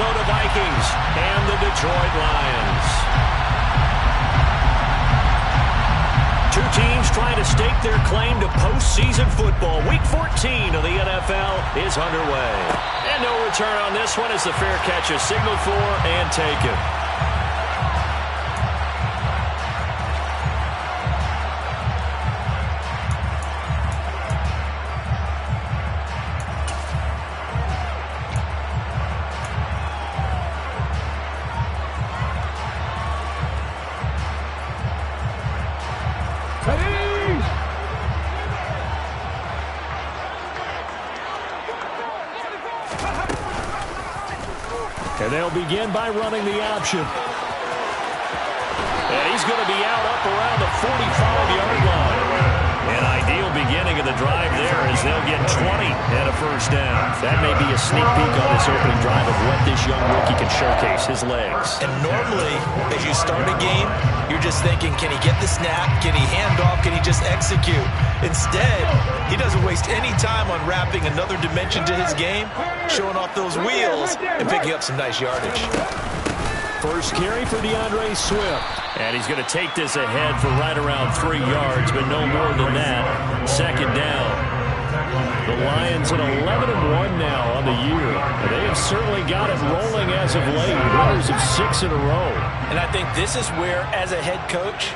Minnesota Vikings and the Detroit Lions. Two teams trying to stake their claim to postseason football. Week 14 of the NFL is underway. And no return on this one as the fair catch is signaled for and taken. And they'll begin by running the option. And he's going to be out up around the 45-yard line. An ideal beginning of the drive there as they'll get 20 and a first down. That may be a sneak peek on this opening drive of what this young rookie can showcase, his legs. And normally, as you start a game, you're just thinking, can he get the snap? Can he hand off? Can he just execute? Instead, he doesn't waste any time on wrapping another dimension to his game, showing off those wheels, and picking up some nice yardage. First carry for DeAndre Swift. And he's going to take this ahead for right around 3 yards, but no more than that. Second down. The Lions at 11-1 now on the year. They have certainly got it rolling as of late. Winners of 6 in a row. And I think this is where, as a head coach,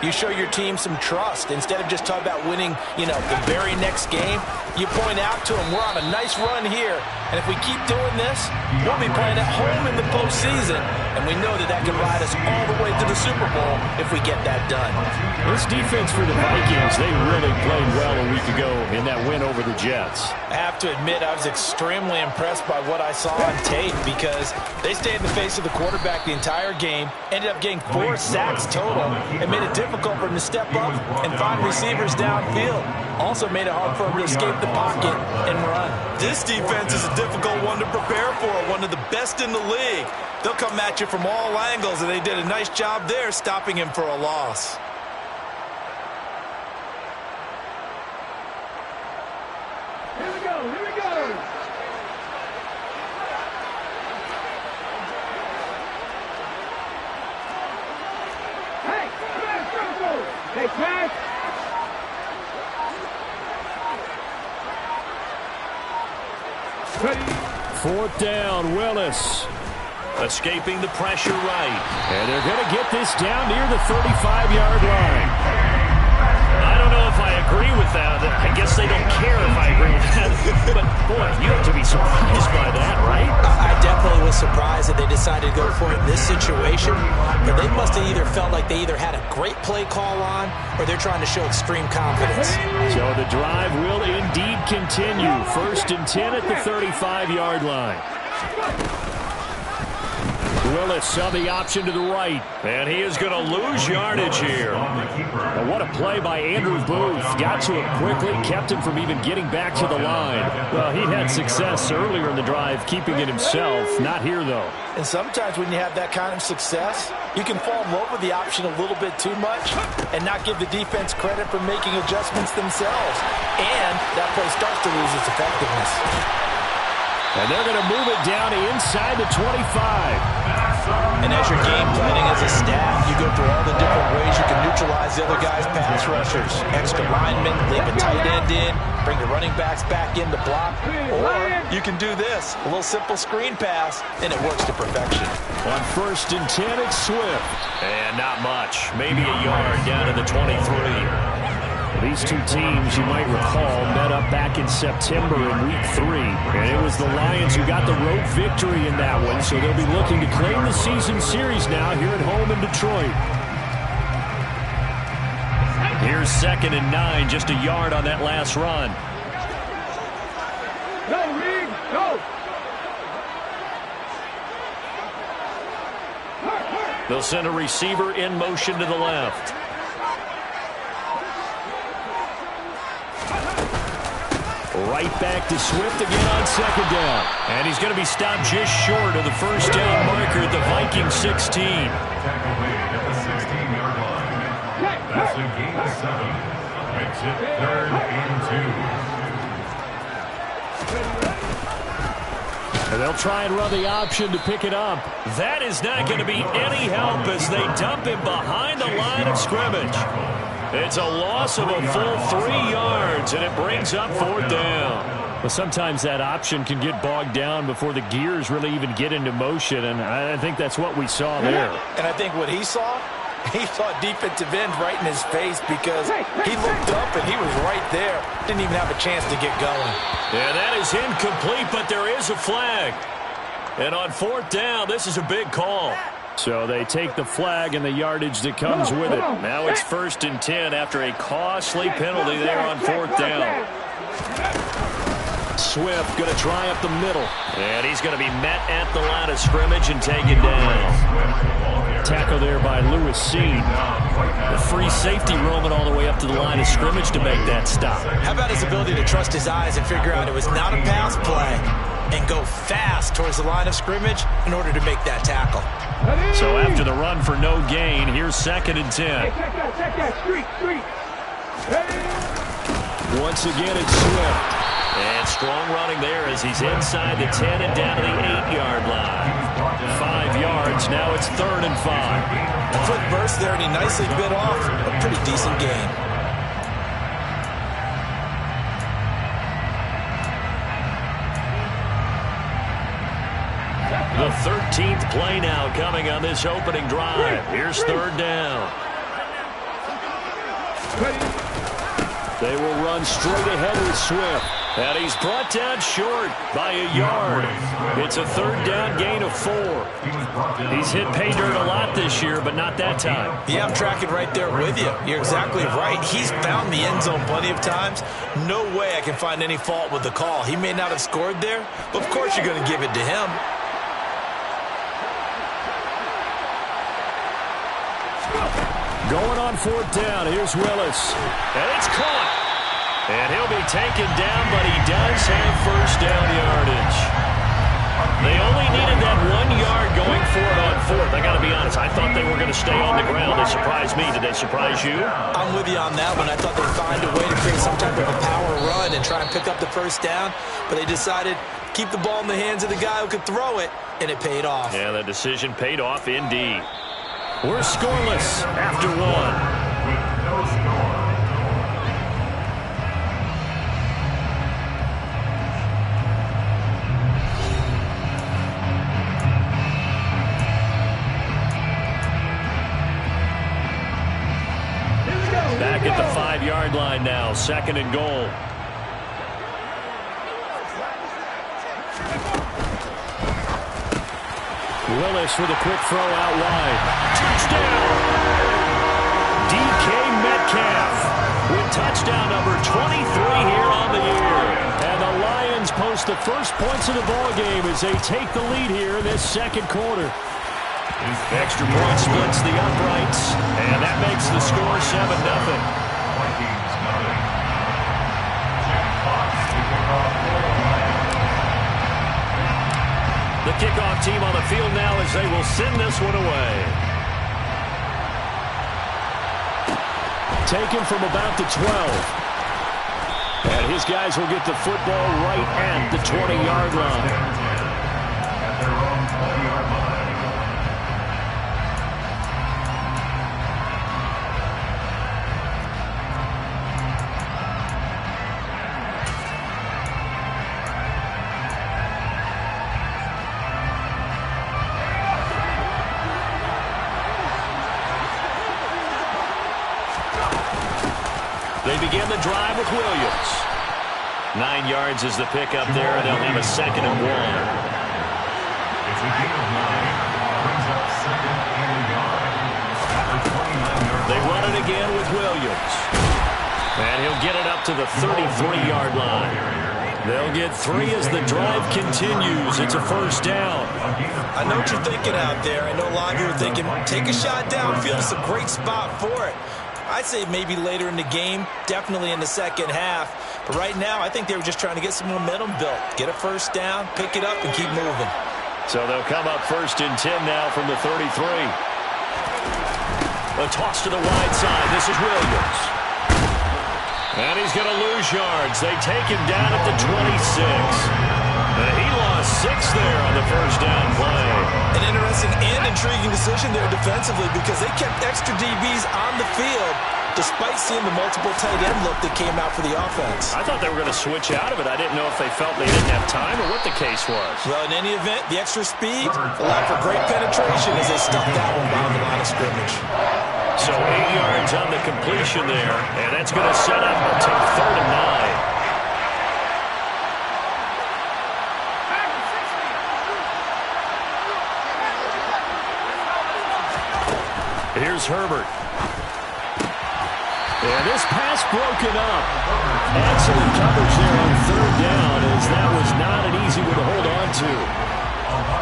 you show your team some trust. Instead of just talking about winning, the very next game, you point out to them, we're on a nice run here. And if we keep doing this, we'll be playing at home in the postseason. And we know that can ride us all the way to the Super Bowl if we get that done. This defense for the Vikings, they really played well a week ago in that win over the Jets. I have to admit, I was extremely impressed by what I saw on tape because they stayed in the face of the quarterback the entire game, ended up getting 4 sacks total, and made it difficult for him to step up and find receivers downfield. Also made it hard for him to escape the pocket and run. This defense is a difficult one to prepare for, one of the best in the league. They'll come at you from all angles, and they did a nice job there stopping him for a loss. Here we go, here we go. Hey, circle. Hey, pass. Fourth down, Willis. Escaping the pressure right. And they're going to get this down near the 35-yard line. I don't know if I agree with that. I guess they don't care if I agree with that. But, boy, you have to be surprised by that, right? I definitely was surprised that they decided to go for it in this situation. But they must have either felt like they either had a great play call on or they're trying to show extreme confidence. So the drive will indeed continue. First and 10 at the 35-yard line. Willis on the option to the right. And he is going to lose yardage here. And what a play by Andrew Booth. Got to him quickly, kept him from even getting back to the line. Well, he had success earlier in the drive, keeping it himself. Not here, though. And sometimes when you have that kind of success, you can fall in love with the option a little bit too much and not give the defense credit for making adjustments themselves. And that play starts to lose its effectiveness. And they're going to move it down inside the 25. And as you're game planning as a staff, you go through all the different ways you can neutralize the other guy's pass rushers. Extra linemen, leave a tight end in, bring the running backs back in to block. Or you can do this, a little simple screen pass, and it works to perfection. On first and 10, it's Swift. And not much. Maybe a yard down to the 23. These two teams, you might recall, met up back in September in Week 3. And it was the Lions who got the road victory in that one, so they'll be looking to claim the season series now here at home in Detroit. Here's 2nd and 9, just a yard on that last run. Go, Reed, go. They'll send a receiver in motion to the left. Right back to Swift again on 2nd down. And he's going to be stopped just short of the first down marker at the Vikings 16. At the 16-yard line. That's a gain of 7. Makes it 3rd and 2. And they'll try and run the option to pick it up. That is not going to be any help as they dump him behind the line of scrimmage. It's a loss of a full 3 yards, and it brings up 4th down. But sometimes that option can get bogged down before the gears really even get into motion, and I think that's what we saw there. And I think what he saw defensive end right in his face because he looked up and he was right there. Didn't even have a chance to get going. Yeah, that is incomplete, but there is a flag. And on 4th down, this is a big call. So they take the flag and the yardage that comes with it. Now it's 1st and 10 after a costly penalty there on 4th down. Swift going to try up the middle. And he's going to be met at the line of scrimmage and taken down. Tackle there by Lewis Seed. The free safety roaming all the way up to the line of scrimmage to make that stop. How about his ability to trust his eyes and figure out it was not a pass play and go fast towards the line of scrimmage in order to make that tackle. So after the run for no gain, here's 2nd and 10. Hey, check that, street. Hey. Once again, it's Swift. And strong running there as he's inside the 10 and down to the 8-yard line. 5 yards, now it's 3rd and 5. A quick burst there, and he nicely bit off a pretty decent gain. The 13th play now coming on this opening drive. Here's 3rd down. They will run straight ahead with Swift. And he's brought down short by a yard. It's a 3rd down gain of 4. He's hit pay dirt a lot this year, but not that time. Yeah, I'm tracking right there with you. You're exactly right. He's found the end zone plenty of times. No way I can find any fault with the call. He may not have scored there, but of course you're going to give it to him. Going on 4th down, here's Willis. And it's caught. And he'll be taken down, but he does have 1st down yardage. They only needed that 1 yard going for it on 4th. I got to be honest, I thought they were going to stay on the ground. They surprised me. Did they surprise you? I'm with you on that one. I thought they'd find a way to create some type of a power run and try and pick up the 1st down, but they decided keep the ball in the hands of the guy who could throw it, and it paid off. Yeah, the decision paid off indeed. We're scoreless after 1. Back at the 5-yard line now, 2nd and goal. Willis with a quick throw out wide. Touchdown! DK Metcalf with touchdown number 23 here on the year. And the Lions post the first points of the ball game as they take the lead here in this 2nd quarter. Extra point splits the uprights, and that makes the score 7-0. The kickoff team on the field now as they will send this one away. Taken from about the 12. And his guys will get the football right at the 20-yard line. At their own 20-yard line. They begin the drive with Williams. 9 yards is the pickup there, and they'll have a 2nd and 1. It's a gain of 9. Brings up 2nd and a yard. At the 29-yard line. They run it again with Williams. And he'll get it up to the 33-yard line. They'll get 3 as the drive continues. It's a 1st down. I know what you're thinking out there. I know a lot of you are thinking, take a shot downfield. It's a great spot for it. I'd say maybe later in the game, definitely in the 2nd half. But right now, I think they were just trying to get some momentum built. Get a 1st down, pick it up, and keep moving. So they'll come up 1st and 10 now from the 33. A toss to the wide side. This is Williams. And he's going to lose yards. They take him down at the 26. And he lost 6 there on the first down play. An interesting and intriguing decision there defensively because they kept extra DBs on the field despite seeing the multiple tight end look that came out for the offense. I thought they were going to switch out of it. I didn't know if they felt they didn't have time or what the case was. Well, in any event, the extra speed allowed for great penetration as they stuck that one behind the line of scrimmage. So 8 yards on the completion there, and that's going to set up a 3rd and 9. Here's Herbert. And this pass broken up. Excellent coverage there on 3rd down, as that was not an easy one to hold on to.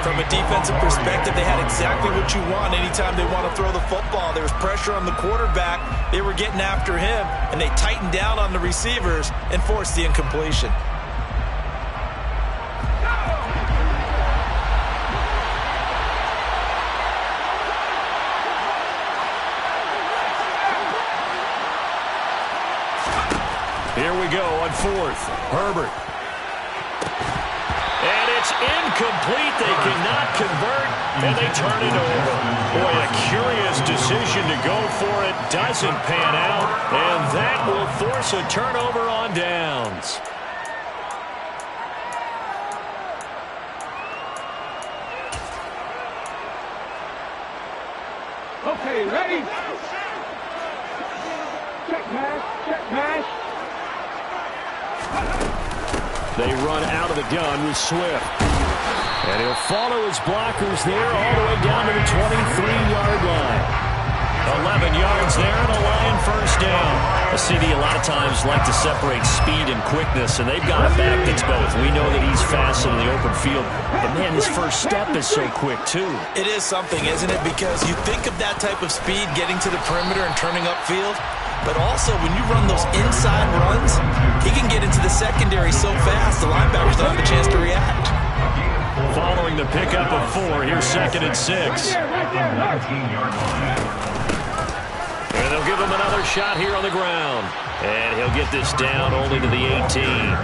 From a defensive perspective, they had exactly what you want anytime they want to throw the football. There was pressure on the quarterback. They were getting after him, and they tightened down on the receivers and forced the incompletion. Here we go on 4th. Herbert. And it's incomplete. They cannot convert, and they turn it over. Boy, a curious decision to go for it. Doesn't pan out, and that will force a turnover on downs. Okay, ready? Check mash, check mash. They run out of the gun with Swift. And he'll follow his blockers there all the way down to the 23-yard line. 11 yards there and a Lion first down. A CD a lot of times like to separate speed and quickness, and they've got a back that's both. We know that he's fast in the open field, but man, his first step is so quick too. It is something, isn't it? Because you think of that type of speed getting to the perimeter and turning upfield, but also when you run those inside runs, he can get into the secondary so fast the linebackers don't have a chance to react. Following the pickup of 4, here's 2nd and 6. And they'll give him another shot here on the ground. And he'll get this down only to the 18.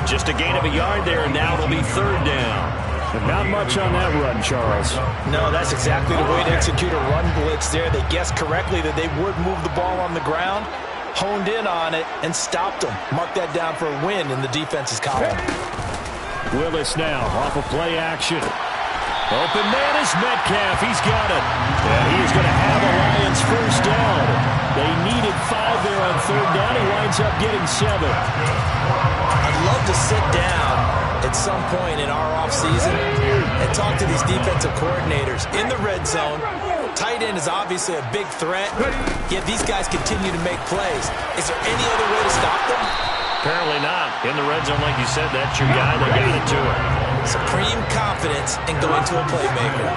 Just a gain of a yard there, and now it'll be 3rd down. And not much on that run, Charles. No, that's exactly the way to execute a run blitz there. They guessed correctly that they would move the ball on the ground, honed in on it, and stopped them. Mark that down for a win in the defense's column. Willis now off of play action. Open man is Metcalf. He's got it. And he's going to have a Lions first down. They needed 5 there on 3rd down. He winds up getting 7. I'd love to sit down at some point in our offseason and talk to these defensive coordinators. In the red zone, tight end is obviously a big threat, yet these guys continue to make plays. Is there any other way to stop them? Apparently not. In the red zone, like you said, that's your guy. They got it to him. Supreme confidence in going to a playmaker.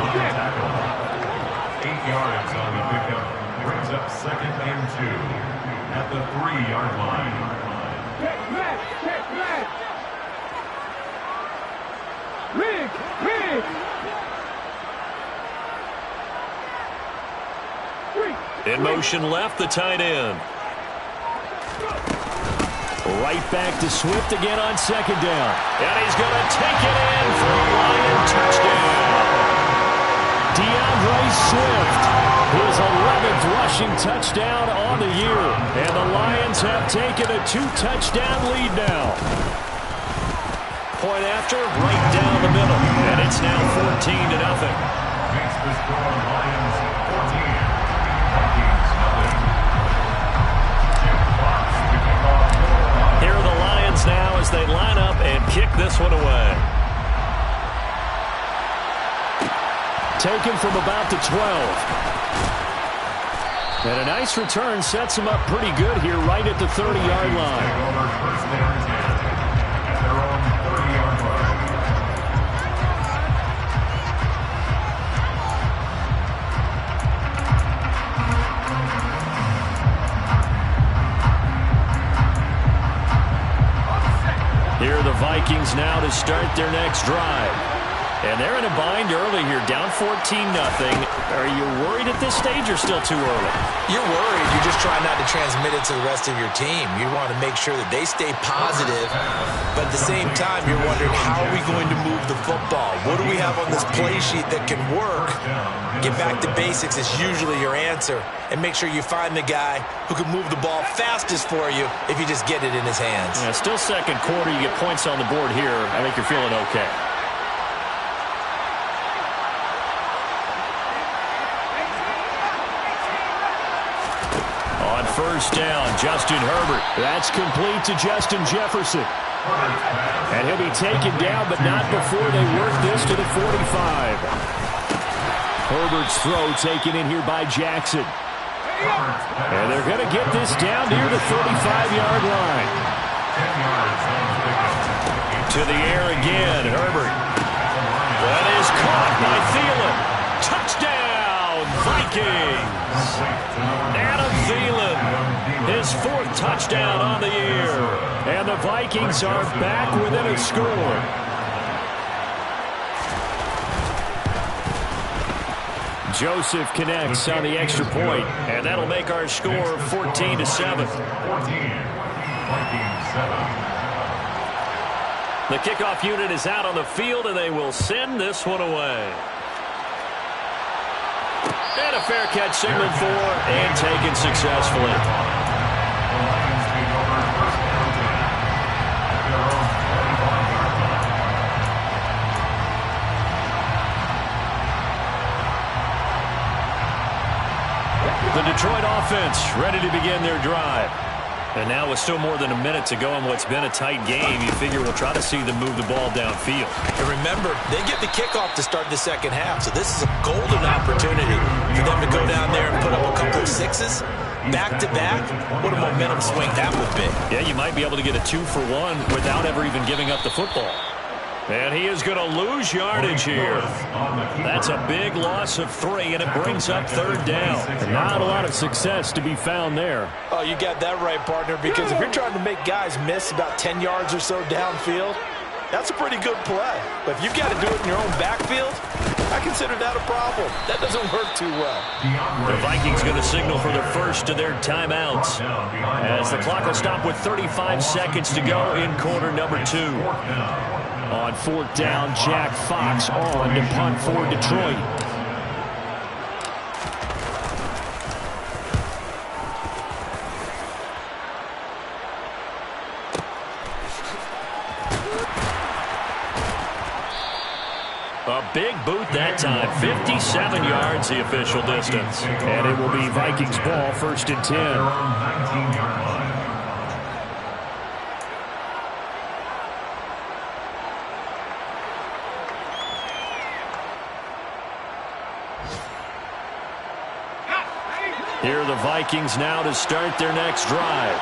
8 yards on the pickup. Brings up 2nd and 2 at the 3-yard line. Check mash, check mash. Rig, rig. In motion left, the tight end. Right back to Swift again on 2nd down. And he's going to take it in for a Lion touchdown. DeAndre Swift, his 11th rushing touchdown on the year. And the Lions have taken a 2-touchdown lead now. Point after, right down the middle. And it's now 14-0. Makes the score Lions 14. Vikings nothing. Here are the Lions now as they line up and kick this one away. Taken from about the 12. And a nice return sets him up pretty good here right at the 30-yard line. First and 10 at their own 30-yard line. Here are the Vikings now to start their next drive. And they're in a bind early here, down 14-0. Are you worried at this stage or still too early? You're worried. You're just trying not to transmit it to the rest of your team. You want to make sure that they stay positive, but at the same time, you're wondering, how are we going to move the football? What do we have on this play sheet that can work? Get back to basics is usually your answer, and make sure you find the guy who can move the ball fastest for you if you just get it in his hands. Yeah, still second quarter. You get points on the board here. I think you're feeling okay. On first down, Justin Herbert. That's complete to Justin Jefferson. And he'll be taken down, but not before they work this to the 45. Herbert's throw taken in here by Jackson. And they're going to get this down near the 35-yard line. To the air again, Herbert. That is caught by Thielen. Touchdown, Vikings. Adam Thielen, his fourth touchdown on the year. And the Vikings are back within a score. Joseph connects on the extra point, and that'll make our score 14-7. 14, Vikings 7. The kickoff unit is out on the field, and they will send this one away. And a fair catch signaled for and taken successfully. The Detroit offense ready to begin their drive. And now with still more than a minute to go in what's been a tight game, you figure we'll try to see them move the ball downfield. And remember, they get the kickoff to start the second half, so this is a golden opportunity for them to go down there and put up a couple of sixes. Back-to-back, what a momentum swing that would be. Yeah, you might be able to get a 2-for-1 without ever even giving up the football. And he is going to lose yardage here. That's a big loss of 3, and it brings up third down. And not a lot of success to be found there. Oh, you got that right, partner, because if you're trying to make guys miss about 10 yards or so downfield, that's a pretty good play. But if you've got to do it in your own backfield, I consider that a problem. That doesn't work too well. The Vikings going to signal for the first of their timeouts, as the clock will stop with 35 seconds to go in quarter number 2. On fourth down, Jack Fox on to punt for Detroit. A big boot that time. 57 yards the official distance. And it will be Vikings ball, first and 10. 19-yard line. Here are the Vikings now to start their next drive.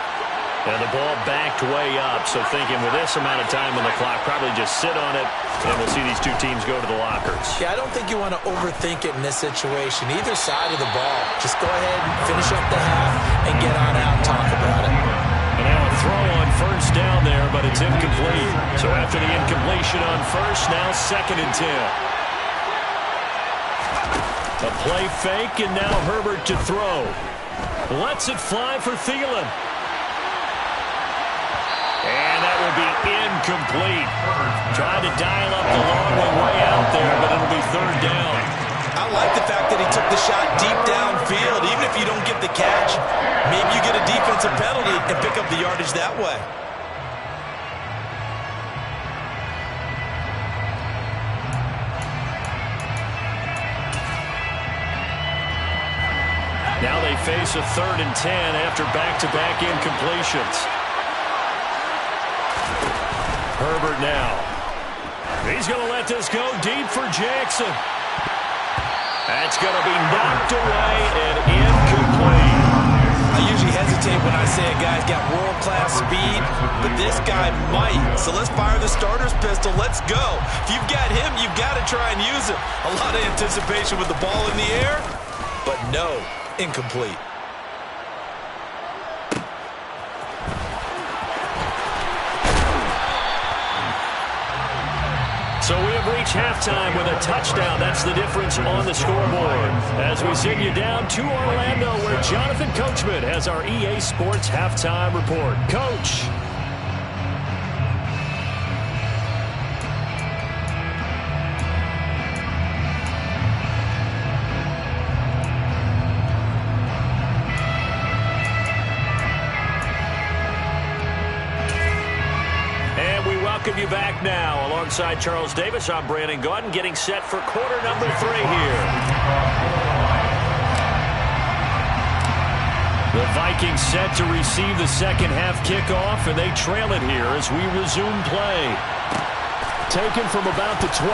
And the ball backed way up, so thinking with this amount of time on the clock, probably just sit on it, and we'll see these two teams go to the lockers. Yeah, I don't think you want to overthink it in this situation. Either side of the ball. Just go ahead and finish up the half and get on out and talk about it. And now a throw on first down there, but it's incomplete. So after the incompletion on first, now second and 10. A play fake, and now Herbert to throw. Lets it fly for Thielen. And that will be incomplete. Trying to dial up the long one way out there, but it'll be third down. I like the fact that he took the shot deep downfield. Even if you don't get the catch, maybe you get a defensive penalty and pick up the yardage that way. Now they face a third and 10 after back-to-back incompletions. Herbert now. He's going to let this go deep for Jackson. That's going to be knocked away and incomplete. I usually hesitate when I say a guy's got world-class speed, but this guy might. So let's fire the starter's pistol. Let's go. If you've got him, you've got to try and use him. A lot of anticipation with the ball in the air, but no. Incomplete. So we have reached halftime with a touchdown. That's the difference on the scoreboard. As we send you down to Orlando, where Jonathan Coachman has our EA Sports halftime report. Coach. Welcome you back now. Alongside Charles Davis, I'm Brandon Gaudin, getting set for quarter number 3 here. The Vikings set to receive the second half kickoff, and they trail it here as we resume play. Taken from about the 12.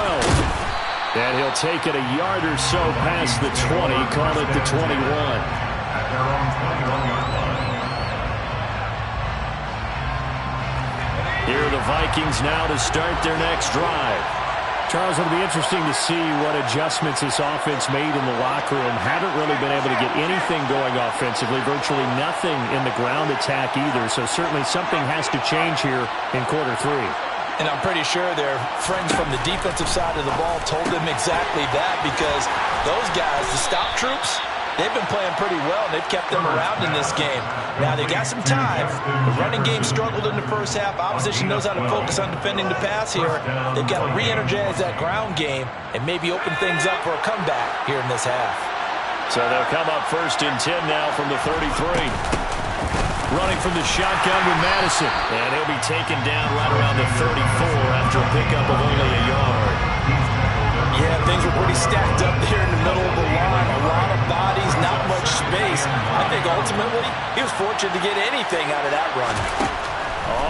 And he'll take it a yard or so past the 20, call it the 21. At their own 21-yard line. Here are the Vikings now to start their next drive. Charles, it'll be interesting to see what adjustments this offense made in the locker room. Haven't really been able to get anything going offensively, virtually nothing in the ground attack either. So certainly something has to change here in quarter 3. And I'm pretty sure their friends from the defensive side of the ball told them exactly that, because those guys, the stop troops, they've been playing pretty well. They've kept them around in this game. Now, they got some time. The running game struggled in the first half. Opposition knows how to focus on defending the pass here. They've got to re-energize that ground game and maybe open things up for a comeback here in this half. So they'll come up 1st and 10 now from the 33. Running from the shotgun with Madison. And he'll be taken down right around the 34 after a pickup of only a yard. Yeah, things were pretty stacked up there in the middle of the line. A lot of bodies, not much space. I think ultimately he was fortunate to get anything out of that run.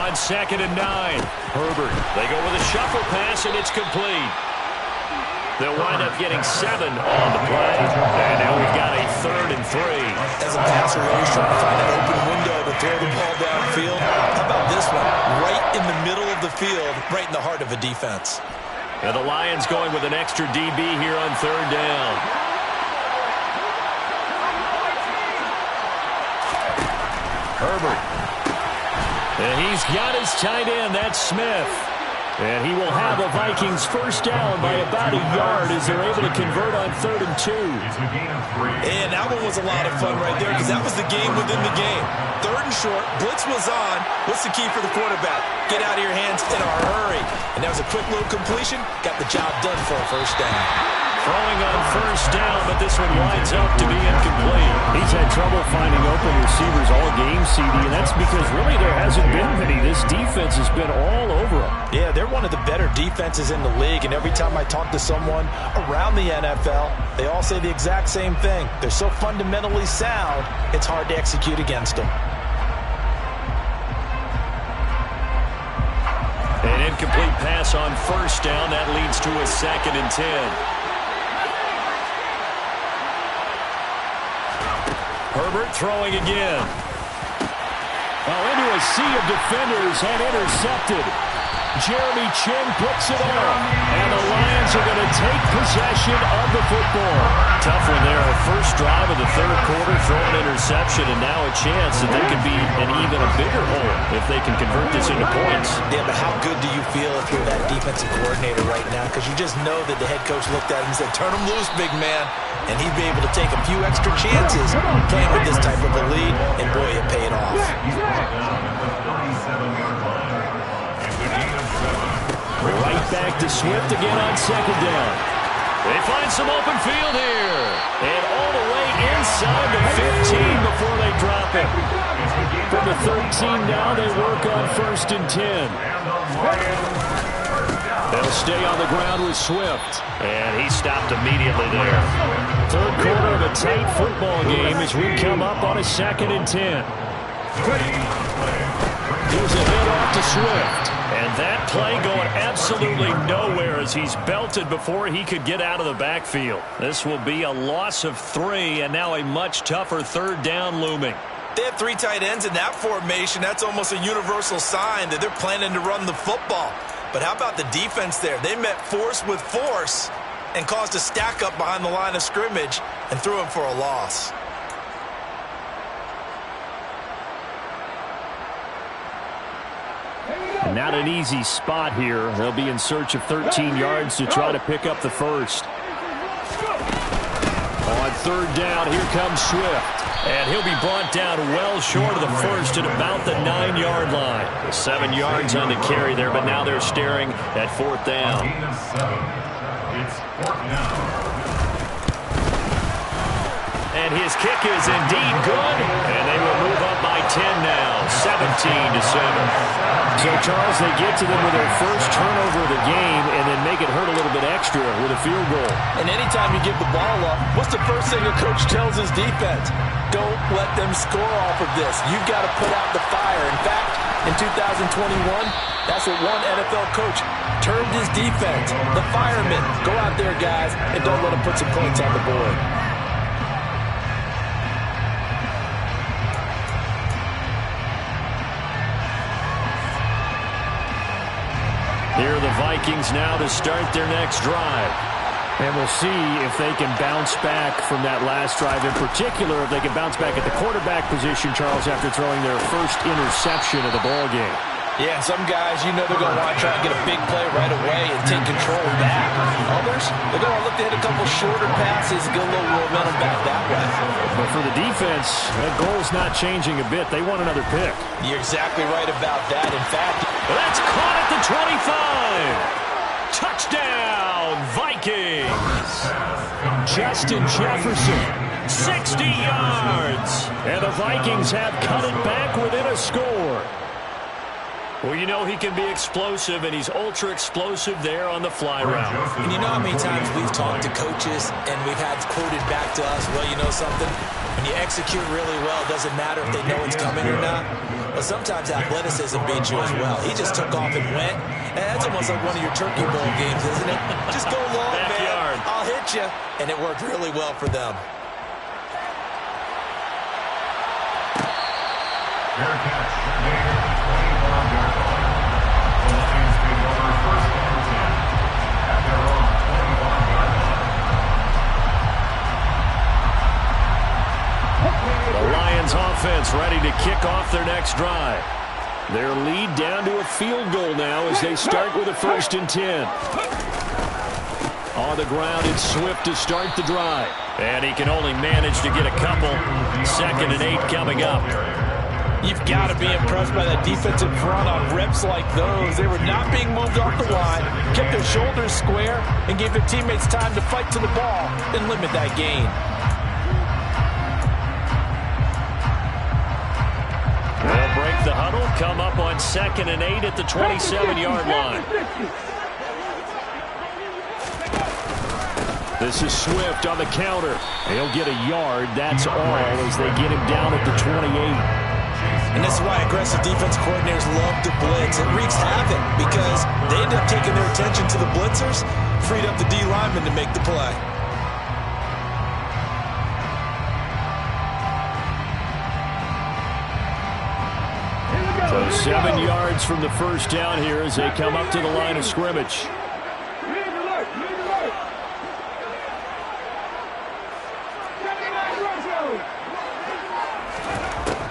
On 2nd and 9, Herbert. They go with a shuffle pass, and it's complete. They'll wind up getting 7 on the play. And now we've got a 3rd and 3. As a passer, always trying to find an open window to throw the ball downfield. How about this one? Right in the middle of the field, right in the heart of a defense. And the Lions going with an extra DB here on 3rd down. Herbert. And he's got his tight end. That's Smith. And he will have the Vikings first down by about a yard as they're able to convert on 3rd and 2. And that one was a lot of fun right there, because that was the game within the game. 3rd and short, blitz was on. What's the key for the quarterback? Get out of your hands in a hurry. And that was a quick little completion. Got the job done for a first down. Throwing on 1st down, but this one winds up to be incomplete. He's had trouble finding open receivers all game, CD, and that's because really there hasn't been many. This defense has been all over them. Yeah, they're one of the better defenses in the league, and every time I talk to someone around the NFL, they all say the exact same thing. They're so fundamentally sound, it's hard to execute against them. An incomplete pass on 1st down. That leads to a 2nd and 10. Herbert throwing again. Well, into a sea of defenders and intercepted. Jeremy Chin puts it on. And the Lions are going to take possession of the football. Tough one there. First drive of the 3rd quarter, throw an interception, and now a chance that they could be in even a bigger hole if they can convert this into points. Yeah, but how good do you feel if you're that defensive coordinator right now? Because you just know that the head coach looked at him and said, turn him loose, big man. And he'd be able to take a few extra chances playing with this type of a lead, and boy, it paid off. Right back to Swift again on 2nd down. They find some open field here. And all the way inside the 15 before they drop it. From the 13 now, they work on 1st and 10. They'll stay on the ground with Swift. And he stopped immediately there. 3rd quarter of a tight football game as we come up on a 2nd and 10. Here's a hit off to Swift. And that play going absolutely nowhere as he's belted before he could get out of the backfield. This will be a loss of 3, and now a much tougher 3rd down looming. They have 3 tight ends in that formation. That's almost a universal sign that they're planning to run the football. But how about the defense there? They met force with force and caused a stack up behind the line of scrimmage and threw him for a loss. Here we go. Not an easy spot here. They'll be in search of 13 yards to try to pick up the first. On third down, here comes Swift. And he'll be brought down well short of the first at about the 9-yard line. 7 yards on the carry there, but now they're staring at fourth down. Gain of 7. It's fourth down. And his kick is indeed good. And they will move up by 10 now, 17-7. So, Charles, they get to them with their first turnover of the game and then make it hurt a little bit extra with a field goal. And anytime you give the ball up, what's the first thing a coach tells his defense? Don't let them score off of this. You've got to put out the fire. In fact, in 2021, that's what one NFL coach termed his defense. The firemen. Go out there, guys, and don't let them put some points on the board. Here are the Vikings now to start their next drive. And we'll see if they can bounce back from that last drive. In particular, if they can bounce back at the quarterback position, Charles, after throwing their first interception of the ball game. Yeah, some guys, you know they're going to want to try and get a big play right away and take control back. Others, they're going to look to hit a couple shorter passes and get a little momentum back that way. But for the defense, that goal's not changing a bit. They want another pick. You're exactly right about that. In fact, that's caught at the 25. Touchdown, Vikings. Justin Jefferson, 60 yards. And the Vikings have cut it back within a score. Well, you know he can be explosive, and he's ultra-explosive there on the fly route. And you know how many times we've talked to coaches and we've had quoted back to us, well, you know something? When you execute really well, it doesn't matter if they know it's coming or not. Well, sometimes athleticism beats you as well. He just took off and went. And that's almost like one of your Turkey Bowl games, isn't it? Just go long, Backyard. man. I'll hit you. And it worked really well for them. Fair catch. Made at the 25-yard line. The Lions take over first and 10 at their own 25-yard line. The Lions offense ready to kick off their next drive. Their lead down to a field goal now as they start with a 1st and 10. On the ground, it's Swift to start the drive. And he can only manage to get a couple. 2nd and 8 coming up. you've got to be impressed by that defensive front on reps like those. They were not being moved off the line, kept their shoulders square, and gave their teammates time to fight to the ball and limit that gain. They'll break the huddle, come up on 2nd and 8 at the 27-yard line. This is Swift on the counter. He'll get a yard. That's all as they get him down at the 28. And this is why aggressive defense coordinators love to blitz. It wreaks havoc because they end up taking their attention to the blitzers, freed up the D lineman to make the play. So 7 yards from the first down here as they come up to the line of scrimmage.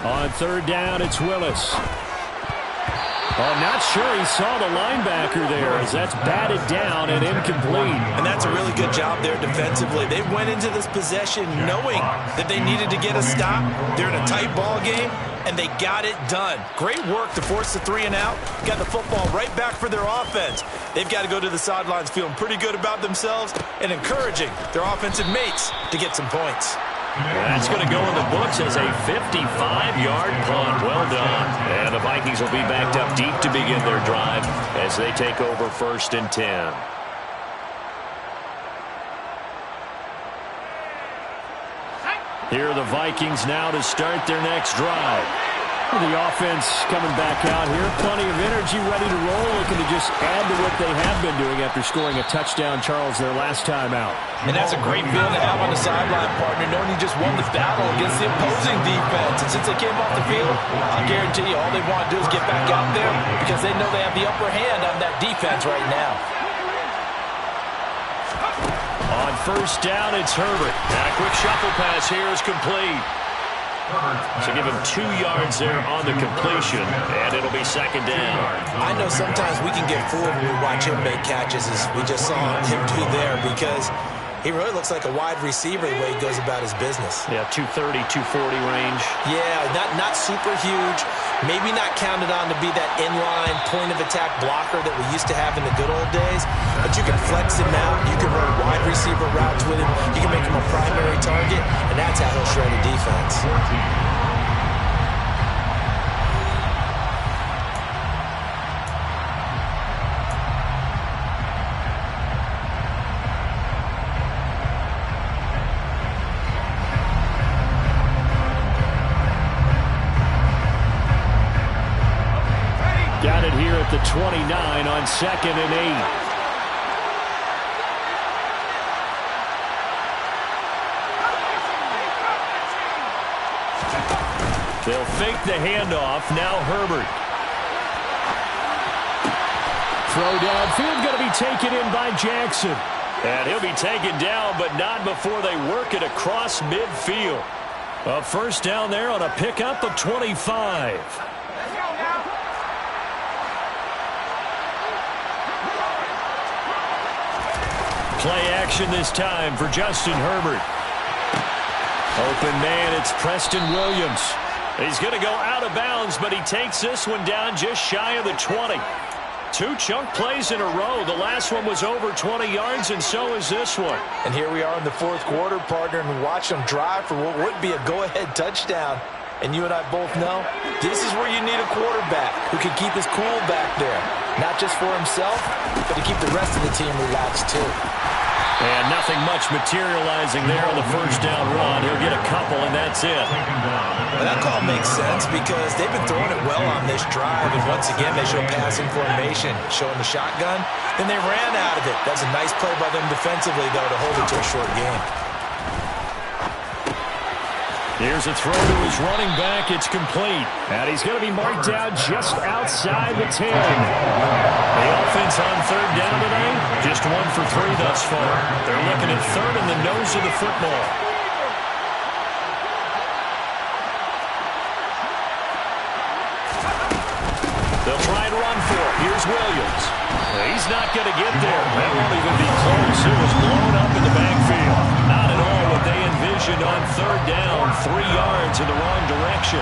On 3rd down, it's Willis. I'm not sure he saw the linebacker there as that's batted down and incomplete. And that's a really good job there defensively. They went into this possession knowing that they needed to get a stop. They're in a tight ball game, and they got it done. Great work to force the 3 and out. Got the football right back for their offense. They've got to go to the sidelines feeling pretty good about themselves and encouraging their offensive mates to get some points. That's going to go in the books as a 55-yard punt. Well done. And the Vikings will be backed up deep to begin their drive as they take over 1st and 10. Here are the Vikings now to start their next drive. The offense coming back out here. Plenty of energy, ready to roll. Looking to just add to what they have been doing after scoring a touchdown, Charles, their last time out. And that's a great feeling to have on the sideline, partner, knowing you just won the battle against the opposing defense. And since they came off the field, I'll guarantee you all they want to do is get back out there because they know they have the upper hand on that defense right now. On 1st down, it's Herbert. And a quick shuffle pass here is complete. So give him 2 yards there on the completion, and it'll be second down. I know sometimes we can get fooled when we watch him make catches, as we just saw him do there, because he really looks like a wide receiver the way he goes about his business. Yeah, 230, 240 range. Yeah, not super huge. Maybe not counted on to be that inline point-of-attack blocker that we used to have in the good old days. But you can flex him out. You can run wide receiver routes with him. You can make him a primary target, and that's how he'll shred a defense. Got it here at the 29 on 2nd and 8. They'll fake the handoff. Now Herbert. Throw downfield going to be taken in by Jackson. And he'll be taken down, but not before they work it across midfield. A first down there on a pickup of 25. Play action this time for Justin Herbert. Open man, it's Preston Williams. He's going to go out of bounds, but he takes this one down just shy of the 20. 2 chunk plays in a row. The last one was over 20 yards, and so is this one. And here we are in the 4th quarter, partner, and watch them drive for what would be a go-ahead touchdown. And you and I both know this is where you need a quarterback who can keep his cool back there. Not just for himself, but to keep the rest of the team relaxed too. And nothing much materializing there on the first down run. He'll get a couple, and that's it. Well, that call makes sense because they've been throwing it well on this drive. And once again, they show passing formation, showing the shotgun. Then they ran out of it. That's a nice play by them defensively, though, to hold it to a short game. Here's a throw to his running back. It's complete. And he's going to be marked down just outside the 10. The offense on third down today, just 1 for 3 thus far. They're looking at third in the nose of the football. They'll try and run for it. Here's Williams. He's not going to get there. That won't even be close. It was blown up in the backfield. Not at all what they envisioned on third down. 3 yards in the wrong direction.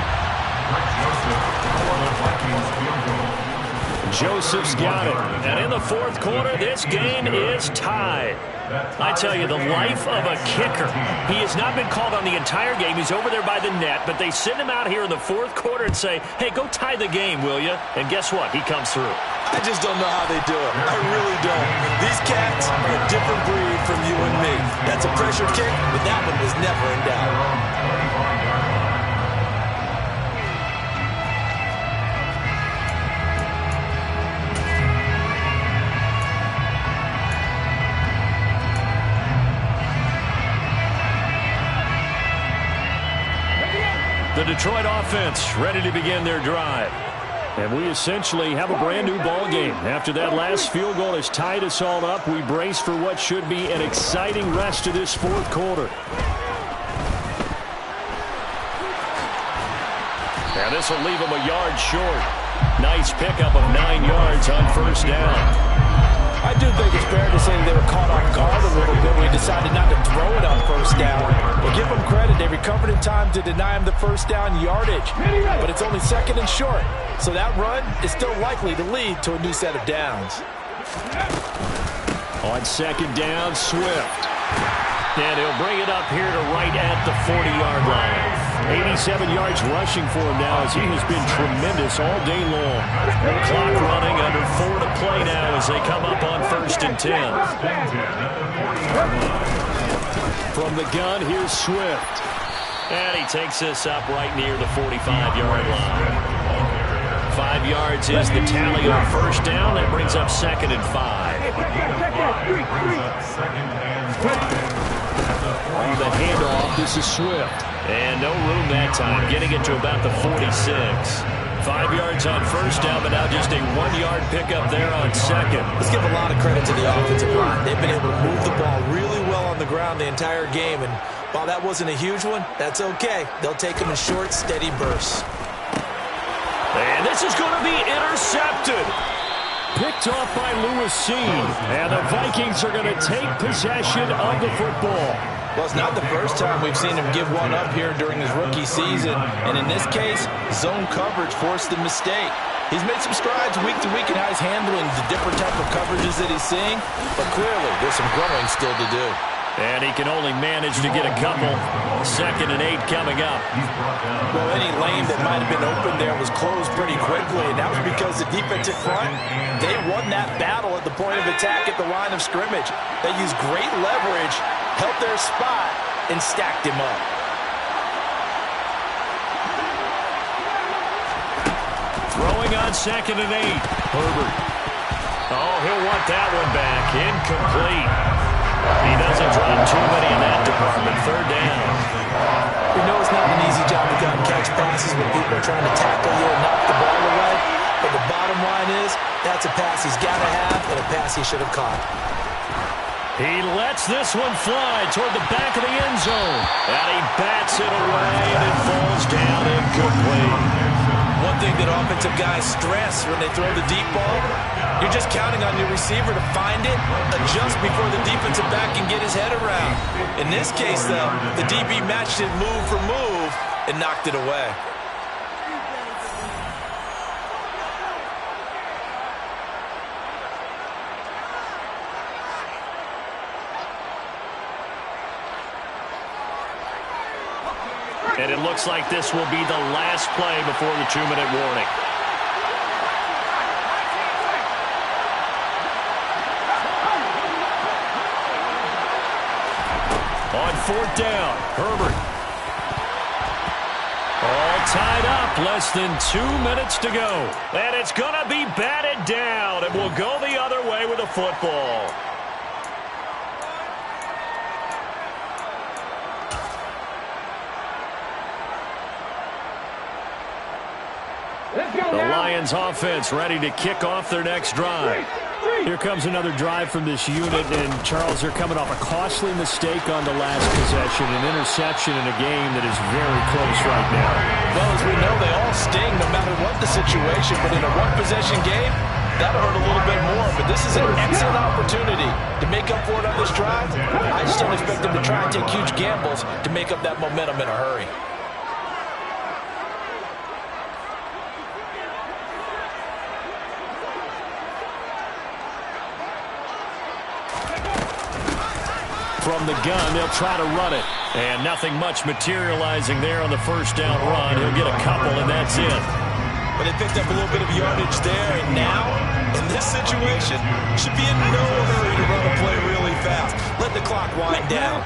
Joseph's got it. And in the 4th quarter, this game is tied. I tell you, the life of a kicker. He has not been called on the entire game. He's over there by the net, but they send him out here in the 4th quarter and say, hey, go tie the game, will you? And guess what? He comes through. I just don't know how they do it. I really don't. These cats are a different breed from you and me. That's a pressure kick, but that one was never in doubt. The Detroit offense ready to begin their drive. And we essentially have a brand new ball game. After that last field goal has tied us all up, we brace for what should be an exciting rest of this 4th quarter. And this will leave him a yard short. Nice pickup of 9 yards on first down. I do think it's fair to say they were caught off guard a little bit when we decided not to throw it on first down. But give them credit. They recovered in time to deny him the first down yardage. But it's only 2nd and short. So that run is still likely to lead to a new set of downs. On 2nd down, Swift. And he'll bring it up here to right at the 40-yard line. 87 yards rushing for him now as he has been tremendous all day long. Clock running, under 4 to play now as they come up on 1st and 10. From the gun, here's Swift. And he takes this up right near the 45-yard line. 5 yards is the tally on first down. That brings up 2nd and 5. On the handoff, this is Swift. And no room that time, getting it to about the 46. 5 yards on first down, but now just a 1-yard pickup there on 2nd. Let's give a lot of credit to the offensive line. They've been able to move the ball really well on the ground the entire game, and While that wasn't a huge one, that's okay. They'll take them in short, steady bursts. And this is going to be intercepted. Picked off by Lewis Seen. And the Vikings are going to take possession of the football. Well, it's not the first time we've seen him give one up here during his rookie season. And in this case, zone coverage forced the mistake. He's made some strides week to week in how he's handling the different type of coverages that he's seeing. But clearly, there's some growing still to do. And he can only manage to get a couple. 2nd and 8 coming up. Well, any lane that might have been open there was closed pretty quickly, and that was because the defensive front, they won that battle at the point of attack at the line of scrimmage. They used great leverage, held their spot, and stacked him up. Throwing on 2nd and 8. Herbert. Oh, he'll want that one back. Incomplete. He doesn't drop too many in that department. 3rd down. We know it's not an easy job to go and catch passes when people are trying to tackle you and knock the ball away. But the bottom line is, that's a pass he's got to have and a pass he should have caught. He lets this one fly toward the back of the end zone. And he bats it away, and it falls down incomplete. One thing that offensive guys stress when they throw the deep ball, you're just counting on your receiver to find it, adjust before the defensive back can get his head around. In this case, though, the DB matched it move for move and knocked it away. And it looks like this will be the last play before the 2-minute warning. On 4th down, Herbert. All tied up, less than 2 minutes to go. And it's going to be batted down, and we'll go the other way with the football. The Lions offense ready to kick off their next drive. Here comes another drive from this unit, and Charles, they're coming off a costly mistake on the last possession, an interception in a game that is very close right now. Well, as we know, they all sting no matter what the situation, but in a one-possession game, that'll hurt a little bit more. But this is an excellent opportunity to make up for it on this drive. I just don't expect them to try and take huge gambles to make up that momentum in a hurry. From the gun, they'll try to run it. And nothing much materializing there on the 1st down run. He'll get a couple, and that's it. But they picked up a little bit of yardage there, and now, in this situation, should be in no hurry to run the play really fast. Let the clock wind down.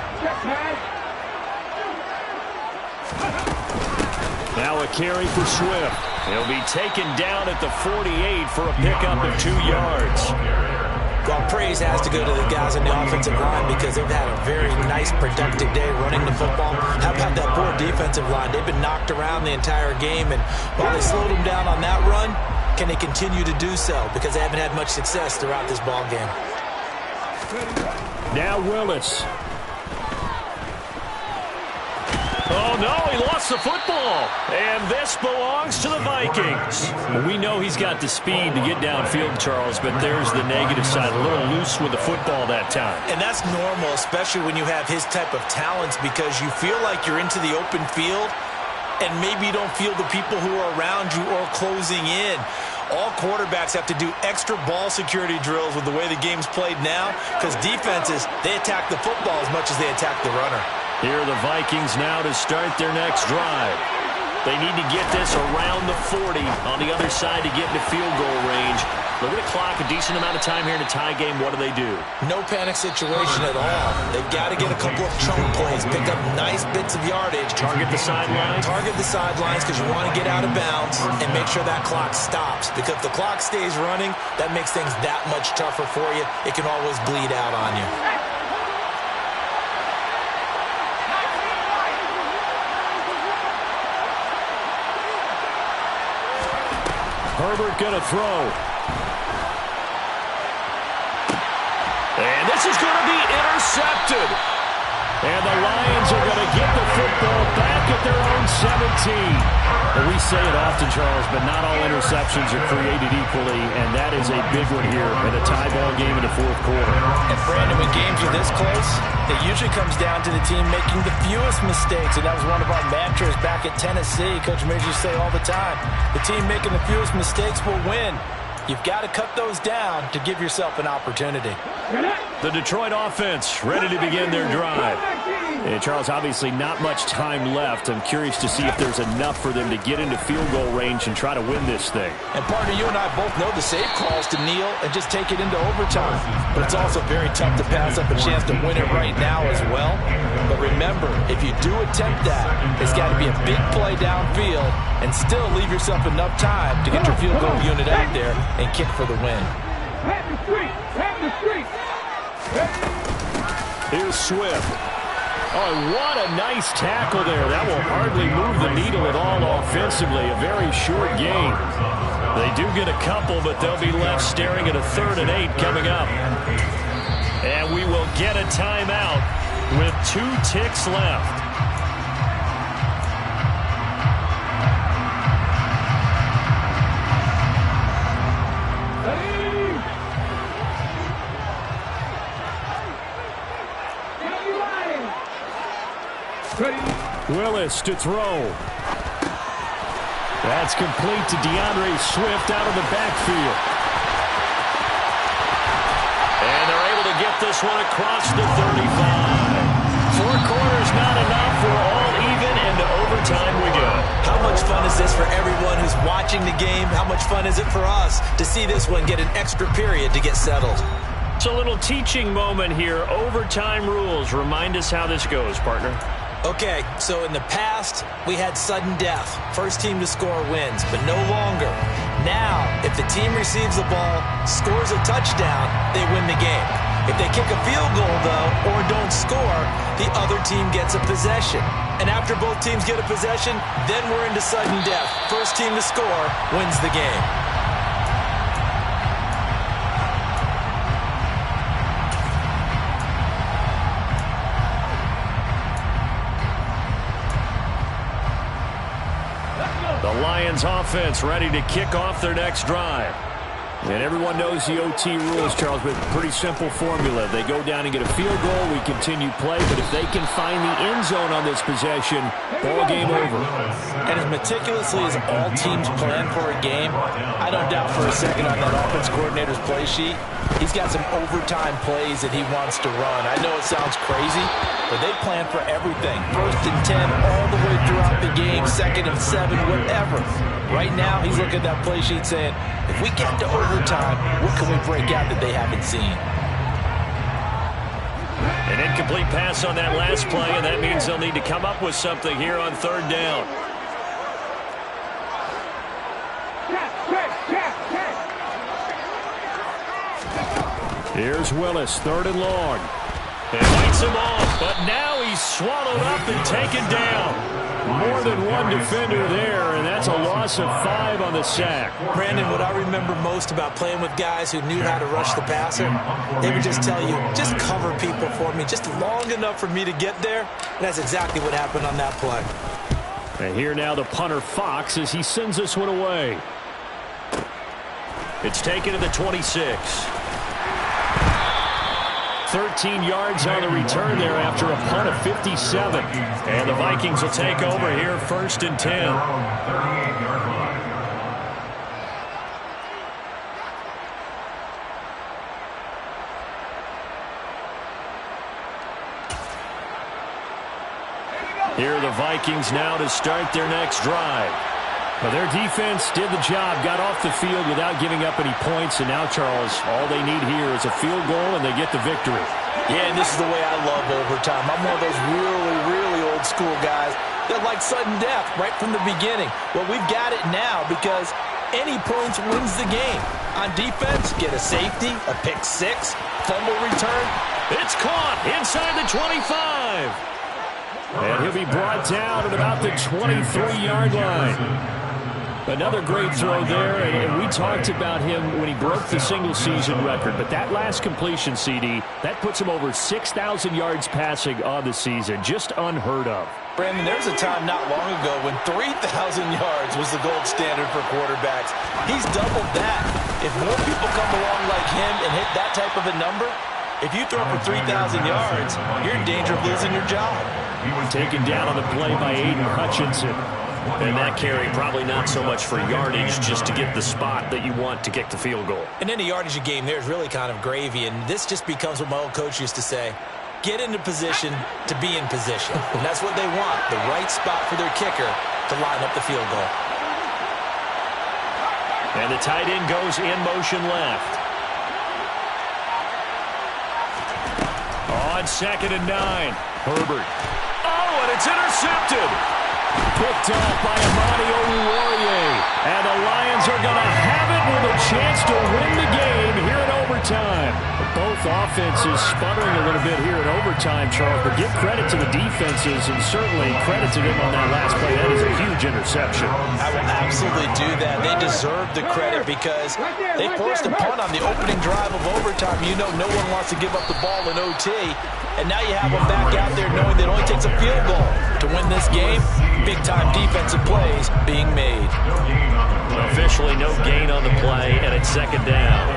Now a carry for Swift. He'll be taken down at the 48 for a pickup of 2 yards. Well, praise has to go to the guys on the offensive line because they've had a very nice, productive day running the football. How about that poor defensive line? They've been knocked around the entire game, and while they slowed them down on that run, can they continue to do so? Because they haven't had much success throughout this ball game. Now Willis. Oh, no, he lost the football. And this belongs to the Vikings. Well, we know he's got the speed to get downfield, Charles, but there's the negative side. A little loose with the football that time. And that's normal, especially when you have his type of talents, because you feel like you're into the open field, and maybe you don't feel the people who are around you or closing in. All quarterbacks have to do extra ball security drills with the way the game's played now, because defenses, they attack the football as much as they attack the runner. Here are the Vikings now to start their next drive. They need to get this around the 40 on the other side to get into field goal range. Look at the clock, a decent amount of time here in a tie game. What do? No panic situation at all. They've got to get a couple of chunk plays, pick up nice bits of yardage. Target the sidelines. Target the sidelines because you want to get out of bounds and make sure that clock stops. Because if the clock stays running, that makes things that much tougher for you. It can always bleed out on you. Herbert going to throw. And this is going to be intercepted. And the Lions are going to get the football back at their own 17. Well, we say it often, Charles, but not all interceptions are created equally, and that is a big one here in a tie ball game in the fourth quarter. And Brandon, when games are this close, it usually comes down to the team making the fewest mistakes, and that was one of our mantras back at Tennessee. Coach Major used to say all the time, the team making the fewest mistakes will win. You've got to cut those down to give yourself an opportunity. The Detroit offense ready to begin their drive. And Charles, obviously not much time left. I'm curious to see if there's enough for them to get into field goal range and try to win this thing. And partner, you and I both know the safe calls to kneel and just take it into overtime. But it's also very tough to pass up a chance to win it right now as well. But remember, if you do attempt that, it's got to be a big play downfield and still leave yourself enough time to get your field goal unit out there and kick for the win. Have the street! Have the street! Here's Swift. Oh, what a nice tackle there. That will hardly move the needle at all offensively. A very short game. They do get a couple, but they'll be left staring at a 3rd and 8 coming up. And we will get a timeout with 2 ticks left. Willis to throw. That's complete to DeAndre Swift out of the backfield. And they're able to get this one across the 35. 4 quarters not enough. We're all even, and to overtime we go. How much fun is this for everyone who's watching the game? How much fun is it for us to see this one get an extra period to get settled? It's a little teaching moment here. Overtime rules. Remind us how this goes, partner. Okay, so in the past, we had sudden death. First team to score wins, but no longer. Now, if the team receives the ball, scores a touchdown, they win the game. If they kick a field goal, though, or don't score, the other team gets a possession. And after both teams get a possession, then we're into sudden death. First team to score wins the game. The Lions offense ready to kick off their next drive. And everyone knows the OT rules, Charles, but pretty simple formula. They go down and get a field goal, we continue play, but if they can find the end zone on this possession, ball game over. And as meticulously as all teams plan for a game, I don't doubt for a second on that offense coordinator's play sheet, he's got some overtime plays that he wants to run. I know it sounds crazy, but they plan for everything. 1st and 10 all the way throughout the game, 2nd and 7, whatever. Right now, he's looking at that play sheet saying, if we get to overtime, what can we break out that they haven't seen? An incomplete pass on that last play, and that means they'll need to come up with something here on 3rd down. Here's Willis, 3rd and long. And fights him off, but now he's swallowed up and taken down. More than one defender there, and that's a loss of 5 on the sack. Brandon, what I remember most about playing with guys who knew how to rush the passer, they would just tell you, just cover people for me, just long enough for me to get there. And that's exactly what happened on that play. And here now the punter Fox as he sends this one away. It's taken to the 26. 13 yards on the return there after a punt of 57. And the Vikings will take over here 1st and 10. Here are the Vikings now to start their next drive. Well, their defense did the job, got off the field without giving up any points, and now, Charles, all they need here is a field goal, and they get the victory. Yeah, and this is the way I love overtime. I'm one of those really, really old school guys that like sudden death right from the beginning. Well, we've got it now because any points wins the game. On defense, get a safety, a pick 6, fumble return. It's caught inside the 25. And he'll be brought down at about the 23-yard line. Another great throw there, and we talked about him when he broke the single-season record. But that last completion, CD, that puts him over 6,000 yards passing on the season. Just unheard of. Brandon, there was a time not long ago when 3,000 yards was the gold standard for quarterbacks. He's doubled that. If more people come along like him and hit that type of a number, if you throw for 3,000 yards, you're in danger of losing your job. Taken down on the play by Aiden Hutchinson. And that carry probably not so much for yardage, just to get the spot that you want to kick the field goal. And any yardage game there is really kind of gravy, and this just becomes what my old coach used to say. Get into position to be in position. And that's what they want, the right spot for their kicker to line up the field goal. And the tight end goes in motion left. On 2nd and 9, Herbert. Oh, and it's intercepted. Picked off by Amani Oruwariye. And the Lions are going to have it with a chance to win the game here in overtime. Both offenses sputtering a little bit here in overtime, Charles, but give credit to the defenses and certainly credit to them on that last play. That is a huge interception. I will absolutely do that. They deserve the credit because they forced a punt on the opening drive of overtime. You know no one wants to give up the ball in OT. And now you have them back out there knowing that it only takes a field goal to win this game. Big-time defensive plays being made. Officially no gain on the play, and it's 2nd down.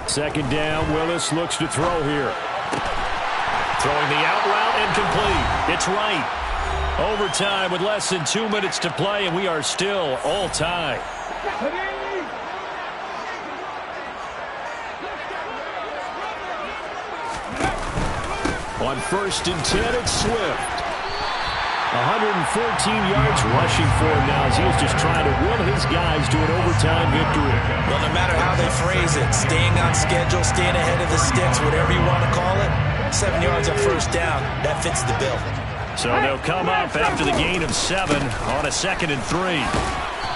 2nd down, Willis looks to throw here. Throwing the out route and complete. It's right. Overtime with less than 2 minutes to play, and we are still all tied. On 1st and 10, it's Swift. 114 yards rushing for him now as he is just trying to will his guys to an overtime victory. Well, no matter how they phrase it, staying on schedule, staying ahead of the sticks, whatever you want to call it, 7 yards on 1st down, that fits the bill. So they'll come up after the gain of 7 on a 2nd and 3.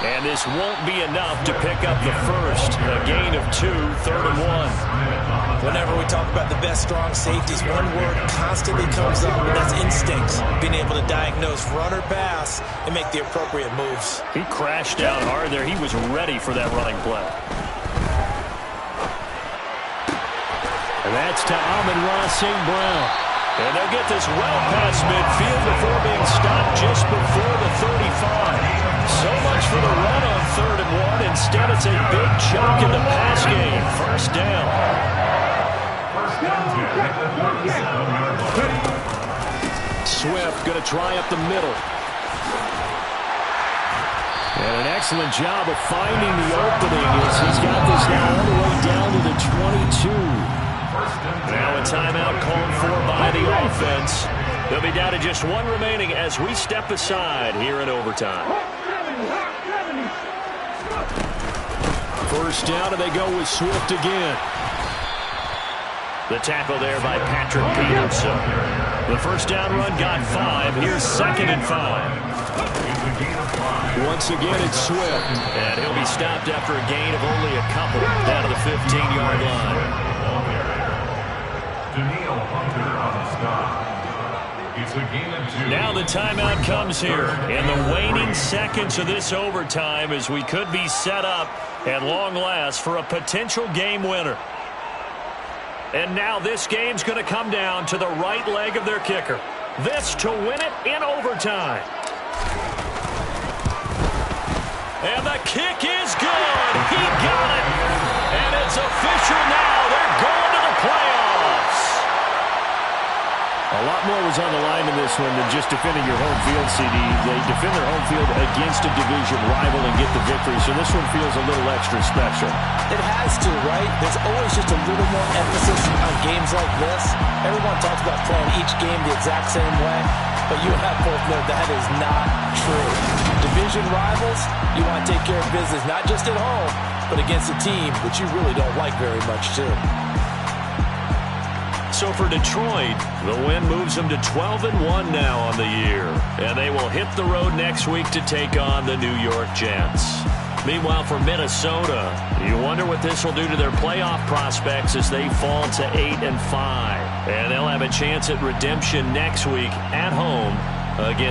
And this won't be enough to pick up the first. A gain of 2, 3rd and 1. Whenever we talk about the best strong safeties, one word constantly comes up, and that's instincts. Being able to diagnose run or pass and make the appropriate moves. He crashed down hard there. He was ready for that running play. And that's to Amon-Ra St. Brown. And they'll get this well past midfield before being stopped just before the 35. So much for the run on 3rd and 1. Instead, it's a big chunk in the pass game. 1st down. Swift going to try up the middle. And an excellent job of finding the opening as he's got this now all the way down to the 22. Now a timeout called for by the offense. They'll be down to just 1 remaining as we step aside here in overtime. 1st down, and they go with Swift again. The tackle there by Patrick Peterson. The 1st down run got 5. Here's 2nd and 5. Once again, it's Swift. And he'll be stopped after a gain of only a couple down to the 15-yard line. Now the timeout comes here in the waning seconds of this overtime as we could be set up at long last for a potential game winner. And now this game's going to come down to the right leg of their kicker. This to win it in overtime. And the kick is good. He got it. And it's official now. They're going to the playoffs. A lot more was on the line in this one than just defending your home field, CD. They defend their home field against a division rival and get the victory, so this one feels a little extra special. It has to, right? There's always just a little more emphasis on games like this. Everyone talks about playing each game the exact same way, but you have both know that is not true. Division rivals, you want to take care of business not just at home, but against a team that you really don't like very much, too. So for Detroit, the win moves them to 12-1 now on the year. And they will hit the road next week to take on the New York Jets. Meanwhile, for Minnesota, you wonder what this will do to their playoff prospects as they fall to 8-5. And they'll have a chance at redemption next week at home against